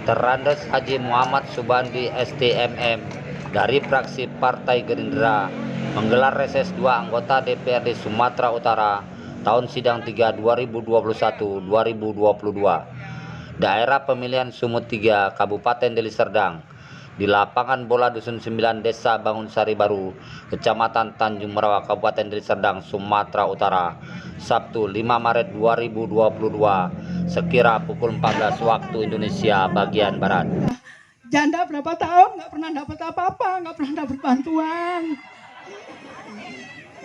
Terrandes Haji Muhammad Subandi STMM dari fraksi Partai Gerindra menggelar reses 2 anggota DPRD Sumatera Utara tahun sidang 3 2021-2022 daerah pemilihan Sumut 3 Kabupaten Deli Serdang di lapangan bola Dusun 9 Desa Bangun Sari Baru, Kecamatan Tanjung Merawa, Kabupaten Deli Serdang, Sumatera Utara, Sabtu 5 Maret 2022, sekira pukul 14 waktu Indonesia bagian Barat. Janda berapa tahun nggak pernah dapat apa-apa, nggak pernah dapat bantuan.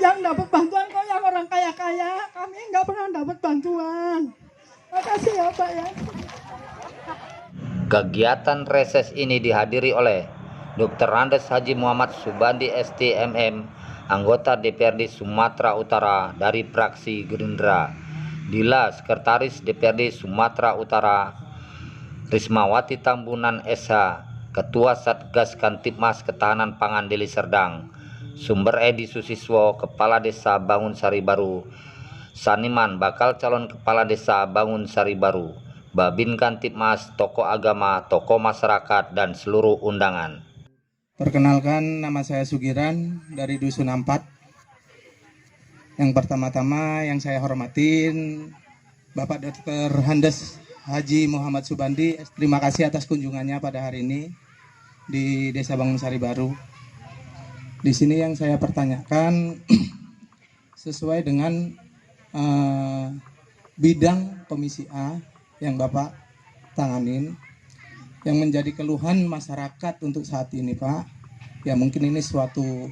Yang dapat bantuan kok yang orang kaya-kaya, kami nggak pernah dapat bantuan. Makasih ya Pak ya. Kegiatan reses ini dihadiri oleh Dr. Randes Haji Muhammad Subandi STMM, anggota DPRD Sumatera Utara dari fraksi Gerindra, Dila Sekretaris DPRD Sumatera Utara, Rismawati Tambunan SH, Ketua Satgas Kantipmas Ketahanan Pangan Deli Serdang, Sumber Edi Susiswo, Kepala Desa Bangun Sari Baru, Saniman bakal calon Kepala Desa Bangun Sari Baru, Babin Kantipmas, tokoh agama, tokoh masyarakat, dan seluruh undangan. Perkenalkan, nama saya Sugiran dari Dusun 4. Yang pertama-tama yang saya hormatin Bapak Dr. Randes Haji Muhammad Subandi. Terima kasih atas kunjungannya pada hari ini di Desa Bangun Sari Baru. Di sini yang saya pertanyakan sesuai dengan bidang Komisi A yang Bapak tanganin, yang menjadi keluhan masyarakat untuk saat ini Pak, ya mungkin ini suatu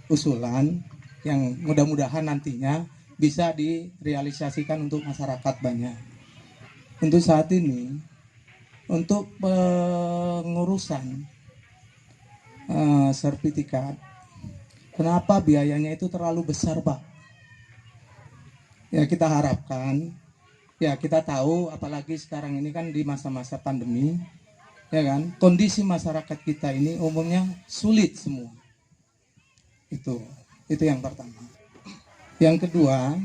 usulan yang mudah-mudahan nantinya bisa direalisasikan untuk masyarakat banyak. Untuk saat ini, untuk pengurusan sertifikat, kenapa biayanya itu terlalu besar Pak? Ya kita harapkan, ya kita tahu apalagi sekarang ini kan di masa-masa pandemi, ya kan, kondisi masyarakat kita ini umumnya sulit semua. Itu yang pertama. Yang kedua,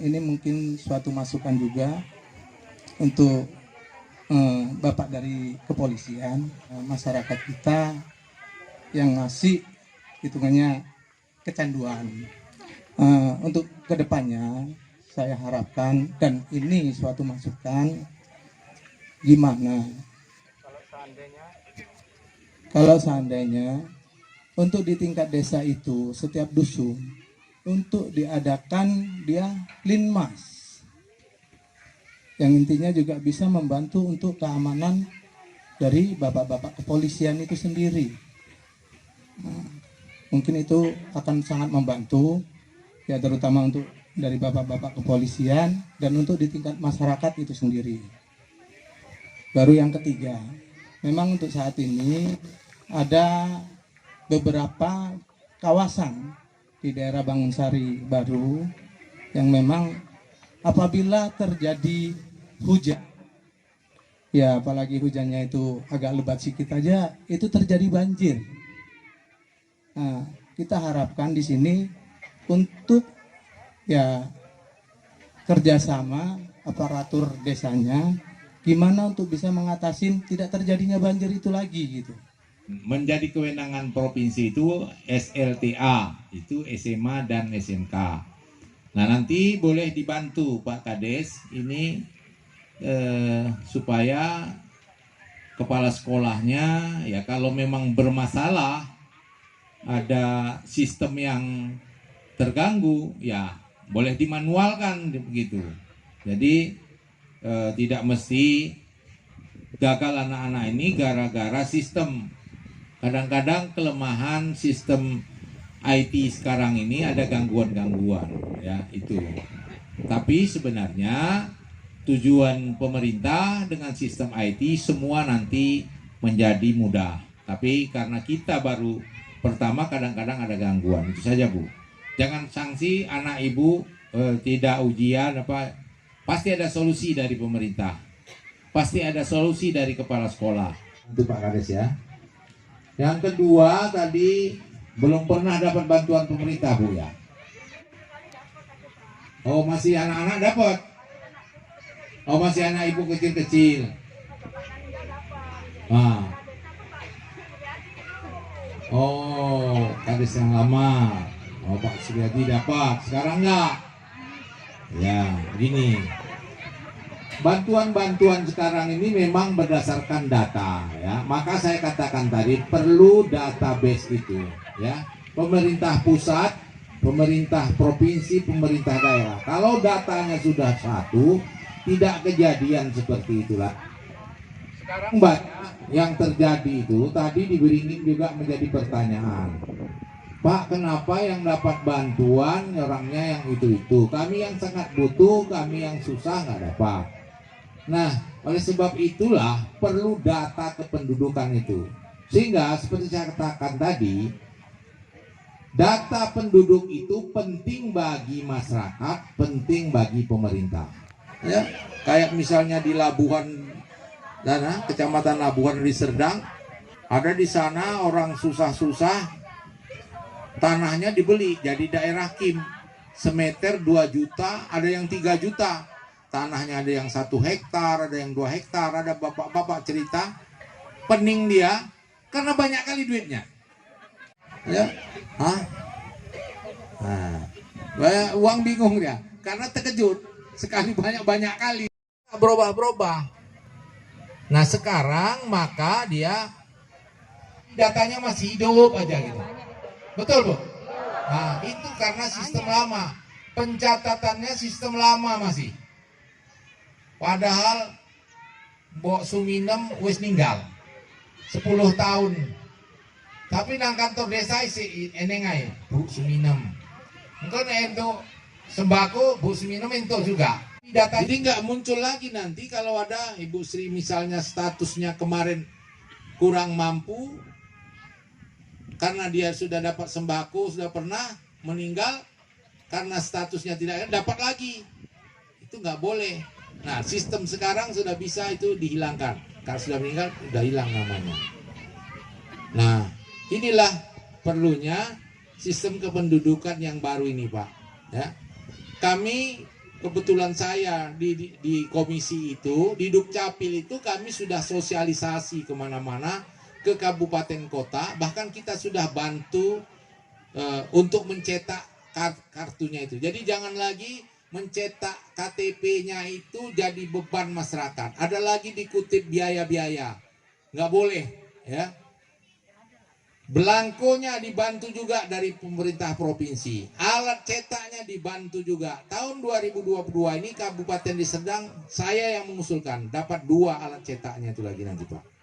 ini mungkin suatu masukan juga untuk Bapak dari kepolisian, masyarakat kita yang ngasih hitungannya kecanduan. Untuk kedepannya saya harapkan, dan ini suatu masukan, gimana kalau seandainya untuk di tingkat desa itu setiap dusun untuk diadakan dia linmas, yang intinya juga bisa membantu untuk keamanan dari bapak-bapak kepolisian itu sendiri. Mungkin itu akan sangat membantu, ya terutama untuk dari bapak-bapak kepolisian dan untuk di tingkat masyarakat itu sendiri. Baru yang ketiga, memang untuk saat ini ada beberapa kawasan di daerah Bangun Sari Baru yang memang apabila terjadi hujan, ya apalagi hujannya itu agak lebat sedikit aja, itu terjadi banjir. Nah, kita harapkan di sini untuk ya kerjasama aparatur desanya, gimana untuk bisa mengatasi tidak terjadinya banjir itu lagi gitu. Menjadi kewenangan provinsi itu SLTA, itu SMA dan SMK. Nah nanti boleh dibantu Pak Kades ini supaya kepala sekolahnya ya kalau memang bermasalah, ada sistem yang terganggu, ya boleh dimanualkan begitu. Jadi tidak mesti gagal anak-anak ini gara-gara sistem. Kadang-kadang kelemahan sistem IT sekarang ini ada gangguan-gangguan, ya itu. Tapi sebenarnya tujuan pemerintah dengan sistem IT semua nanti menjadi mudah. Tapi karena kita baru pertama kadang-kadang ada gangguan, itu saja Bu. Jangan sanksi anak ibu tidak ujian apa, pasti ada solusi dari pemerintah, pasti ada solusi dari kepala sekolah. Itu Pak Kades ya. Yang kedua tadi belum pernah dapat bantuan pemerintah Bu ya. Oh masih anak-anak dapat. Oh masih anak ibu kecil-kecil. Nah. Oh, kades yang lama. Oh, Pak Suryadi dapat. Sekarang enggak. Ya, begini. Bantuan-bantuan sekarang ini memang berdasarkan data, ya. Maka saya katakan tadi perlu database itu, ya. Pemerintah pusat, pemerintah provinsi, pemerintah daerah. Kalau datanya sudah satu, tidak kejadian seperti itulah. Sekarang banyak yang terjadi itu tadi diberingin juga menjadi pertanyaan. Pak, kenapa yang dapat bantuan orangnya yang itu? Kami yang sangat butuh, kami yang susah nggak dapat. Nah, oleh sebab itulah perlu data kependudukan itu. Sehingga seperti saya katakan tadi, data penduduk itu penting bagi masyarakat, penting bagi pemerintah. Ya, kayak misalnya di Labuhan, Kecamatan Labuhan di Serdang, ada di sana orang susah-susah, tanahnya dibeli jadi daerah KIM, semeter 2 juta, ada yang 3 juta. Tanahnya ada yang 1 hektar, ada yang 2 hektar, ada bapak-bapak cerita, pening dia karena banyak kali duitnya. Ya, uang bingung dia, karena terkejut sekali banyak kali berubah. Nah sekarang maka dia datanya masih hidup aja gitu, betul Bu? Nah itu karena sistem lama, pencatatannya sistem lama masih. Padahal Mbok Suminem wis ninggal 10 tahun. Tapi nang kantor desa isi enengai Bu Suminem. Engko nek entuk sembako Bu Suminem entuk juga. Data jadi nggak muncul lagi nanti kalau ada Ibu Sri misalnya statusnya kemarin kurang mampu karena dia sudah dapat sembako, sudah pernah meninggal karena statusnya tidak dapat lagi. Itu nggak boleh. Nah, sistem sekarang sudah bisa itu dihilangkan. Kalau sudah meninggal, sudah hilang namanya. Nah, inilah perlunya sistem kependudukan yang baru ini, Pak. Ya, kami kebetulan saya di komisi itu, di Dukcapil itu kami sudah sosialisasi kemana-mana ke kabupaten kota. Bahkan kita sudah bantu untuk mencetak kartunya itu. Jadi jangan lagi mencetak KTP-nya itu jadi beban masyarakat. Ada lagi dikutip biaya-biaya, nggak boleh, ya. Belangkonya dibantu juga dari pemerintah provinsi. Alat cetaknya dibantu juga. Tahun 2022 ini Kabupaten di Serdang saya yang mengusulkan dapat 2 alat cetaknya itu lagi nanti Pak.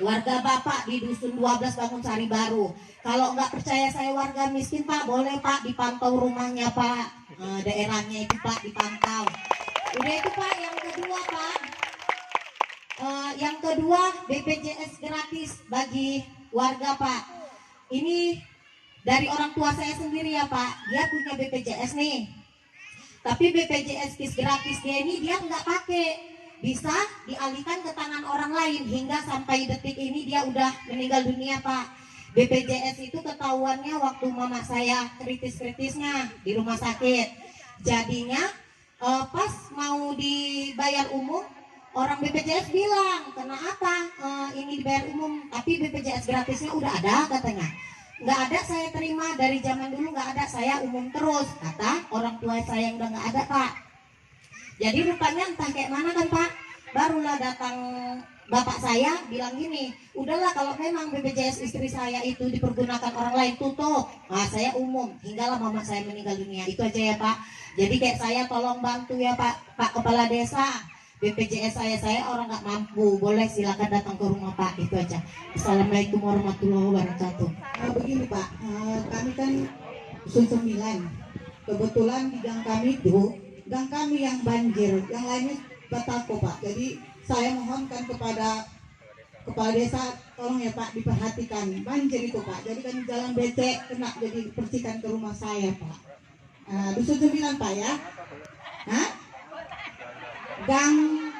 Warga Bapak di Dusun 12 Bangun Sari Baru. Kalau nggak percaya saya warga miskin Pak, boleh Pak dipantau rumahnya Pak. Daerahnya itu Pak dipantau. Udah itu Pak, yang kedua Pak. Yang kedua BPJS gratis bagi warga Pak. Ini dari orang tua saya sendiri ya Pak. Dia punya BPJS nih. Tapi BPJS gratis dia ini dia nggak pakai. Bisa dialihkan ke tangan orang lain hingga sampai detik ini dia udah meninggal dunia Pak. BPJS itu ketahuannya waktu mama saya kritis-kritisnya di rumah sakit. Jadinya pas mau dibayar umum, orang BPJS bilang kenapa ini dibayar umum, tapi BPJS gratisnya udah ada katanya. Nggak ada saya terima dari zaman dulu, nggak ada, saya umum terus kata orang tua saya yang udah nggak ada Pak. Jadi rupanya entah kayak mana kan Pak, barulah datang bapak saya bilang gini, udahlah kalau memang BPJS istri saya itu dipergunakan orang lain tutup, nah saya umum, hinggalah mama saya meninggal dunia. Itu aja ya Pak. Jadi kayak saya tolong bantu ya Pak Kepala Desa, BPJS saya orang nggak mampu, boleh silakan datang ke rumah Pak. Itu aja. Assalamualaikum warahmatullahi wabarakatuh. Begini Pak, kami kan Dusun 9, kebetulan di gang kami itu gang kami yang banjir, yang lainnya batako Pak. Jadi saya mohonkan kepada kepala desa, tolong ya Pak diperhatikan banjir itu Pak. Jadi kan jalan becek kena, jadi bersihkan ke rumah saya Pak. Dusun 9 Pak ya. Gang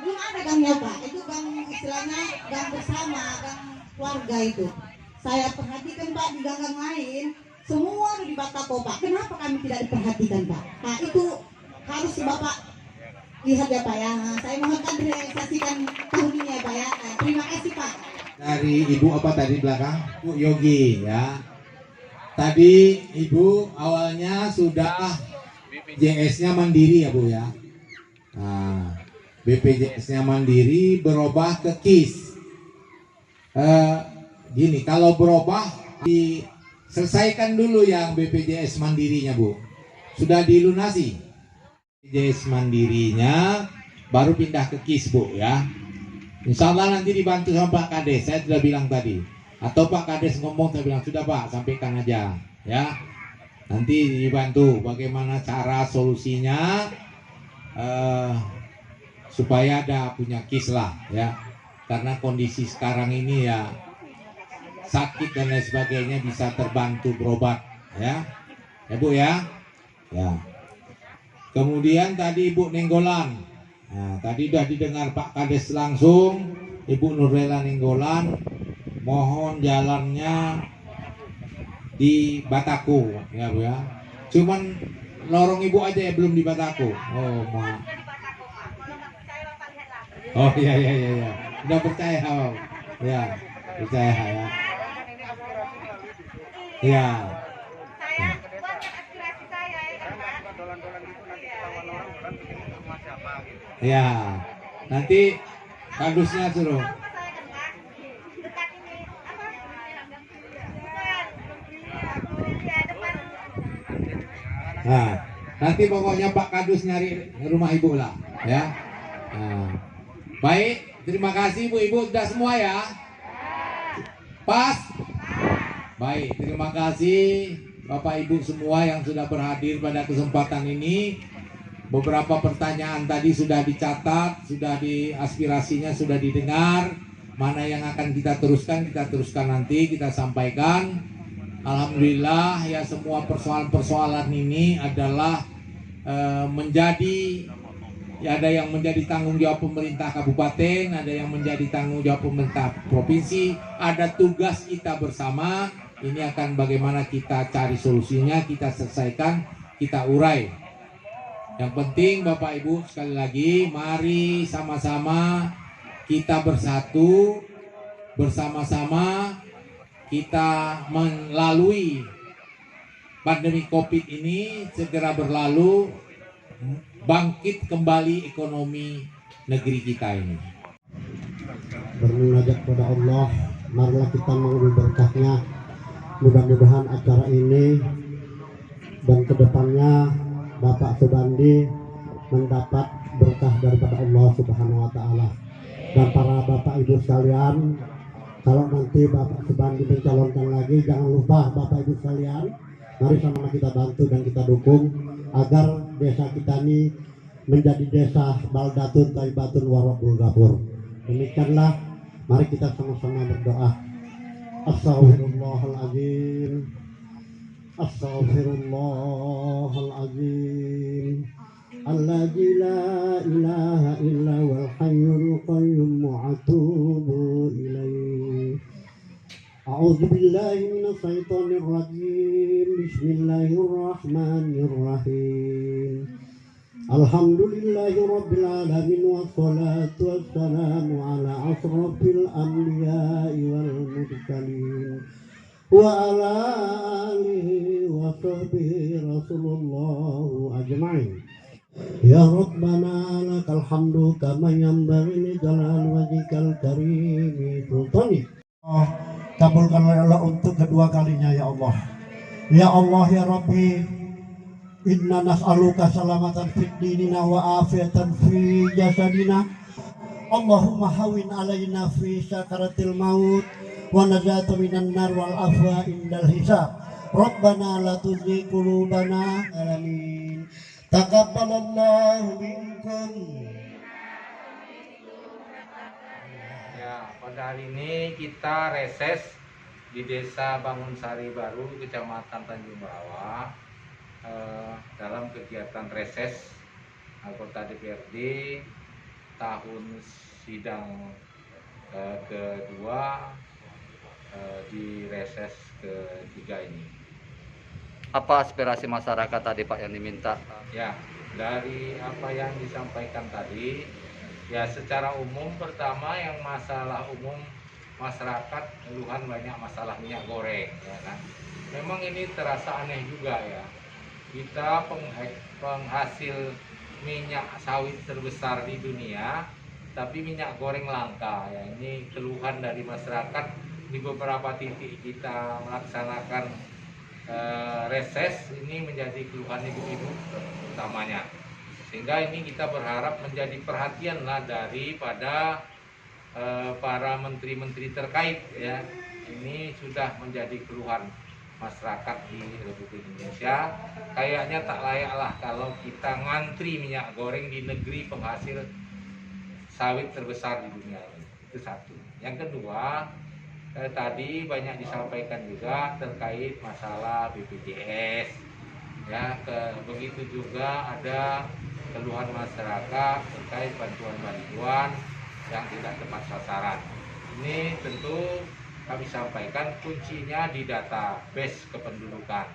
belum ada gangnya Pak. Itu gang istilahnya gang bersama, gang keluarga itu. Saya perhatikan Pak di gang lain, semua di batako Pak. Kenapa kami tidak diperhatikan Pak? Nah itu harus Bapak lihat ya Pak ya. Saya mohonkan direalisasikan tahun ini ya Pak ya. Terima kasih Pak. dari Ibu apa tadi belakang? Bu Yogi ya. Tadi Ibu awalnya sudah BPJS-nya mandiri ya Bu ya. Nah, BPJS-nya mandiri berubah ke KIS. Gini, kalau berubah diselesaikan dulu yang BPJS mandirinya Bu. Sudah dilunasi. BPJS mandirinya baru pindah ke KIS Bu ya. Insya Allah nanti dibantu sama Pak Kades, saya sudah bilang tadi. Atau Pak Kades ngomong, saya bilang sudah Pak, sampaikan aja ya. Nanti dibantu bagaimana cara solusinya supaya ada punya KIS lah ya. Karena kondisi sekarang ini ya sakit dan lain sebagainya bisa terbantu berobat ya. Ya Bu ya. Ya. Kemudian tadi Ibu Nenggolan. Nah, tadi sudah didengar Pak Kades langsung, Ibu Nurlela Nenggolan, mohon jalannya di Batako, ya Bu ya. Cuman lorong Ibu aja ya belum di Batako. Oh, maaf. Oh iya. Udah percaya, oh. Ya, percaya ya. Ya. Ya, nanti kardusnya suruh. Nah, nanti pokoknya Pak Kadus nyari rumah Ibu lah, ya. Nah, baik, terima kasih Ibu sudah semua ya. Pas. Baik, terima kasih Bapak Ibu semua yang sudah berhadir pada kesempatan ini. Beberapa pertanyaan tadi sudah dicatat, sudah aspirasinya sudah didengar. Mana yang akan kita teruskan nanti, kita sampaikan. Alhamdulillah ya semua persoalan-persoalan ini adalah menjadi, ya ada yang menjadi tanggung jawab pemerintah kabupaten, ada yang menjadi tanggung jawab pemerintah provinsi, ada tugas kita bersama. Ini akan bagaimana kita cari solusinya, kita selesaikan, kita urai. Yang penting Bapak Ibu sekali lagi mari sama-sama kita bersatu, bersama-sama kita melalui pandemi Covid ini segera berlalu, bangkit kembali ekonomi negeri kita ini. Bermunajat kepada Allah, marilah kita mengambil berkahnya. Mudah-mudahan acara ini dan kedepannya Bapak Subandi mendapat berkah daripada Allah Subhanahu wa Ta'ala. Dan para Bapak Ibu sekalian, kalau nanti Bapak Subandi mencalonkan lagi, jangan lupa Bapak Ibu sekalian, mari sama kita bantu dan kita dukung agar desa kita ini menjadi desa baldatun thayyibatun wa rabbul ghafur. Demikianlah, mari kita sama-sama berdoa. Astaghfirullahaladzim, Astaghfirullahaladzim, alladzi la ilaha illa wal hayyul qayyum wa atubu ilaih. A'udzu billahi minasy syaithanir rajim. Bismillahirrahmanirrahim. Alhamdulillahi rabbil alamin wassalatu wassalamu ala asrafil anbiya'i wal mursalin wa ala alihi wa sahbihi rasulullah ajma'in. Ya Rabbana lakal hamdu kama yanbaghi li jalali wajhikal karim sultani. Kabulkan oleh Allah untuk kedua kalinya ya Allah. Ya Allah ya Rabbi, inna nas'aluka salamatan fid dinina wa afiatan fi jasadina. Allahumma hawin alaina fi sakaratil maut wa najata minan nar wal afwa indal hisab. Rabbana la tuzigh qulubana. Amin. Taqabbalallahu minkum. Ya, pada hari ini kita reses di Desa Bangunsari Baru, Kecamatan Tanjung Bawah, dalam kegiatan reses anggota DPRD tahun sidang kedua di reses ketiga ini. Apa aspirasi masyarakat tadi Pak yang diminta? Ya, dari apa yang disampaikan tadi, ya secara umum pertama yang masalah umum masyarakat keluhan banyak masalah minyak goreng, ya kan. Memang ini terasa aneh juga ya. Kita penghasil minyak sawit terbesar di dunia, tapi minyak goreng langka ya. Ini keluhan dari masyarakat. Di beberapa titik kita melaksanakan reses, ini menjadi keluhan ibu-ibu utamanya. Sehingga ini kita berharap menjadi perhatian lah daripada para menteri-menteri terkait ya. Ini sudah menjadi keluhan masyarakat di Republik Indonesia. Kayaknya tak layak lah kalau kita ngantri minyak goreng di negeri penghasil sawit terbesar di dunia ini. Itu satu. Yang kedua, tadi banyak disampaikan juga terkait masalah BPJS ya. Begitu juga ada keluhan masyarakat terkait bantuan-bantuan yang tidak tepat sasaran. Ini tentu kami sampaikan kuncinya di database kependudukan.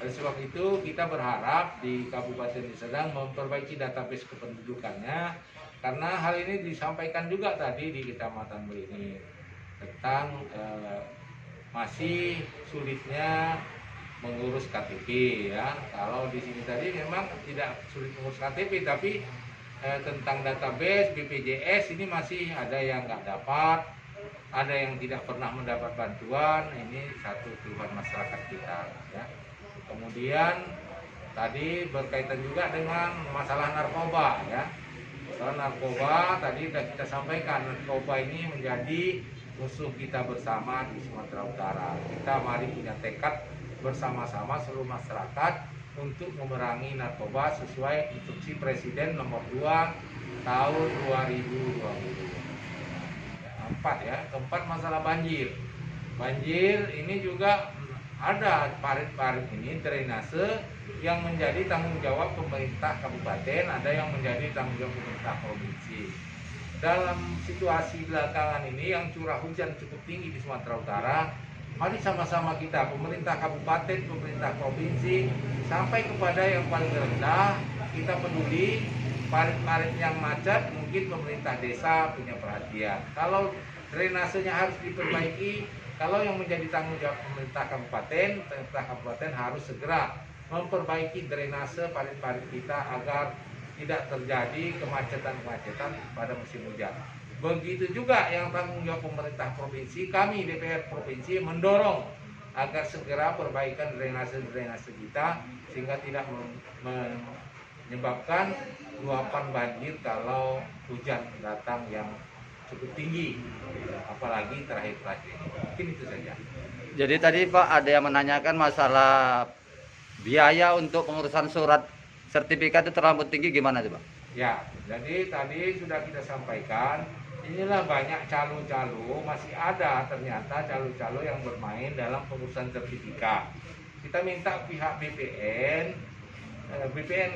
Oleh sebab itu kita berharap di Kabupaten Deli Serdang memperbaiki database kependudukannya, karena hal ini disampaikan juga tadi di Kecamatan Beringin tentang masih sulitnya mengurus KTP ya. Kalau di sini tadi memang tidak sulit mengurus KTP, tapi tentang database BPJS ini masih ada yang nggak dapat, ada yang tidak pernah mendapat bantuan. Ini satu keluhan masyarakat kita ya. Kemudian tadi berkaitan juga dengan masalah narkoba ya. Masalah narkoba tadi sudah kita sampaikan, narkoba ini menjadi musuh kita bersama di Sumatera Utara. Kita mari punya tekad bersama-sama seluruh masyarakat untuk memerangi narkoba sesuai instruksi Presiden nomor 2 tahun 2020. Keempat, masalah banjir. Banjir ini juga ada parit-parit ini drainase yang menjadi tanggung jawab pemerintah kabupaten, ada yang menjadi tanggung jawab pemerintah provinsi. Dalam situasi belakangan ini yang curah hujan cukup tinggi di Sumatera Utara, mari sama-sama kita, pemerintah kabupaten, pemerintah provinsi, sampai kepada yang paling rendah, kita peduli parit-parit yang macet, mungkin pemerintah desa punya perhatian. Kalau drainasenya harus diperbaiki, kalau yang menjadi tanggung jawab pemerintah kabupaten harus segera memperbaiki drainase parit-parit kita agar tidak terjadi kemacetan-kemacetan pada musim hujan. Begitu juga yang tanggung jawab pemerintah provinsi, kami DPR provinsi mendorong agar segera perbaikan drainase kita sehingga tidak menyebabkan luapan banjir kalau hujan datang yang cukup tinggi, apalagi terakhir-terakhir ini. Mungkin itu saja. Jadi tadi Pak ada yang menanyakan masalah biaya untuk pengurusan surat sertifikat itu terlalu tinggi, gimana tuh Pak? Ya, jadi tadi sudah kita sampaikan, inilah banyak calo-calo, masih ada ternyata calo-calo yang bermain dalam pengurusan sertifikat. Kita minta pihak BPN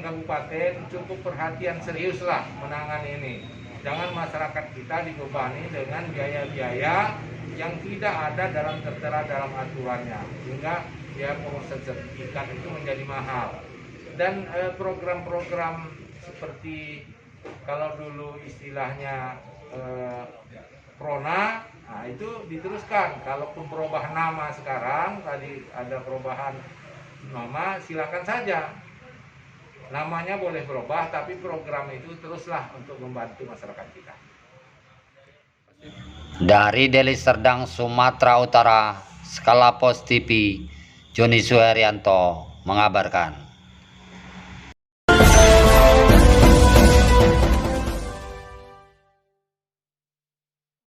Kabupaten cukup perhatian serius lah menangani ini. Jangan masyarakat kita dibebani dengan biaya-biaya yang tidak ada tertera dalam aturannya, sehingga biaya pengurusan sertifikat itu menjadi mahal. Dan program-program seperti kalau dulu istilahnya Prona, nah itu diteruskan. Kalaupun perubahan nama sekarang, tadi ada perubahan nama, silakan saja. Namanya boleh berubah, tapi program itu teruslah untuk membantu masyarakat kita. Dari Deli Serdang, Sumatera Utara, Skala Pos TV, Joni Suharyanto mengabarkan.